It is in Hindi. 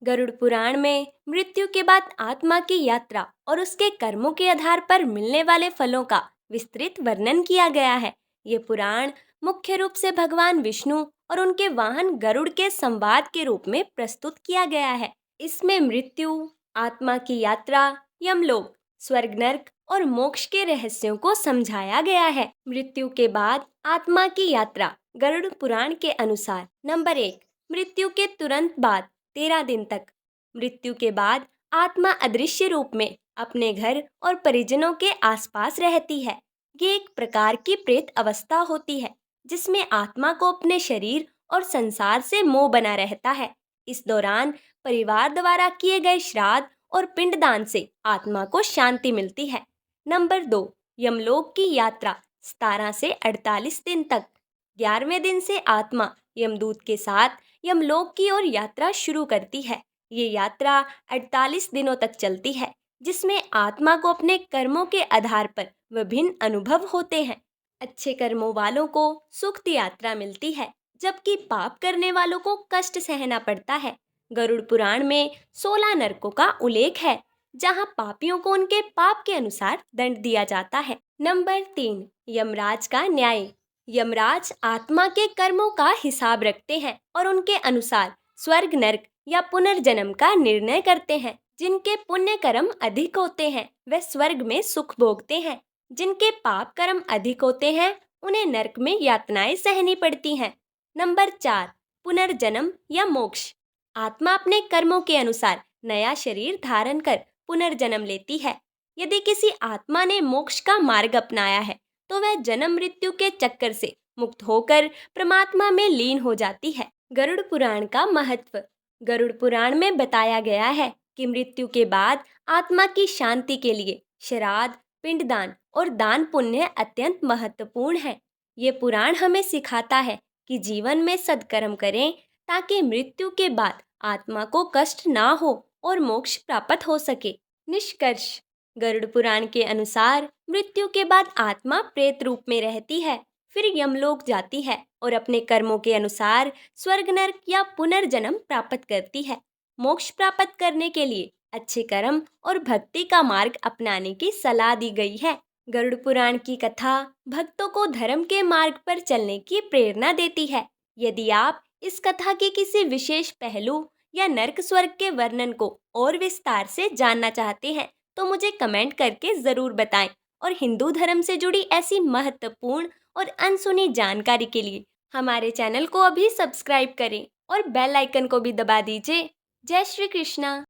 गरुड़ पुराण में मृत्यु के बाद आत्मा की यात्रा और उसके कर्मों के आधार पर मिलने वाले फलों का विस्तृत वर्णन किया गया है। ये पुराण मुख्य रूप से भगवान विष्णु और उनके वाहन गरुड़ के संवाद के रूप में प्रस्तुत किया गया है। इसमें मृत्यु, आत्मा की यात्रा, यमलोक, स्वर्ग नरक और मोक्ष के रहस्यों को समझाया गया है। मृत्यु के बाद आत्मा की यात्रा गरुड़ पुराण के अनुसार नंबर 1, मृत्यु के तुरंत बाद 13 दिन तक। मृत्यु के बाद आत्मा अदृश्य रूप में अपने घर और परिजनों के आसपास रहती है। ये एक प्रकार की प्रेत अवस्था होती है जिसमें आत्मा को अपने शरीर और संसार से मोह बना रहता है। इस दौरान परिवार द्वारा किए गए श्राद्ध और पिंडदान से आत्मा को शांति मिलती है। नंबर 2, यमलोक की यात्रा 17 से 48 दिन तक। 11वें दिन से आत्मा यमदूत के साथ यमलोक की ओर यात्रा शुरू करती है। ये यात्रा 48 दिनों तक चलती है जिसमें आत्मा को अपने कर्मों के आधार पर विभिन्न अनुभव होते हैं। अच्छे कर्मों वालों को सुख की यात्रा मिलती है जबकि पाप करने वालों को कष्ट सहना पड़ता है। गरुड़ पुराण में 16 नरकों का उल्लेख है जहां पापियों को उनके पाप के अनुसार दंड दिया जाता है। नंबर 3, यमराज का न्याय। यमराज आत्मा के कर्मों का हिसाब रखते हैं और उनके अनुसार स्वर्ग नरक या पुनर्जन्म का निर्णय करते हैं। जिनके पुण्य कर्म अधिक होते हैं वे स्वर्ग में सुख भोगते हैं। जिनके पाप कर्म अधिक होते हैं उन्हें नरक में यातनाएं सहनी पड़ती हैं। नंबर 4, पुनर्जन्म या मोक्ष। आत्मा अपने कर्मों के अनुसार नया शरीर धारण कर पुनर्जन्म लेती है। यदि किसी आत्मा ने मोक्ष का मार्ग अपनाया है तो वह जन्म मृत्यु के चक्कर से मुक्त होकर परमात्मा में लीन हो जाती है। गरुड़ पुराण का महत्व। गरुड़ पुराण में बताया गया है कि मृत्यु के बाद आत्मा की शांति के लिए श्राद्ध, पिंडदान और दान पुण्य अत्यंत महत्वपूर्ण है। ये पुराण हमें सिखाता है कि जीवन में सद्कर्म करें ताकि मृत्यु के बाद आत्मा को कष्ट ना हो और मोक्ष प्राप्त हो सके। निष्कर्ष, गरुड़ पुराण के अनुसार मृत्यु के बाद आत्मा प्रेत रूप में रहती है, फिर यमलोक जाती है और अपने कर्मों के अनुसार स्वर्ग नरक या पुनर्जन्म प्राप्त करती है। मोक्ष प्राप्त करने के लिए अच्छे कर्म और भक्ति का मार्ग अपनाने की सलाह दी गई है। गरुड़ पुराण की कथा भक्तों को धर्म के मार्ग पर चलने की प्रेरणा देती है। यदि आप इस कथा के किसी विशेष पहलू या नरक स्वर्ग के वर्णन को और विस्तार से जानना चाहते हैं तो मुझे कमेंट करके ज़रूर बताएं। और हिंदू धर्म से जुड़ी ऐसी महत्वपूर्ण और अनसुनी जानकारी के लिए हमारे चैनल को अभी सब्सक्राइब करें और बेल आइकन को भी दबा दीजिए। जय श्री कृष्णा।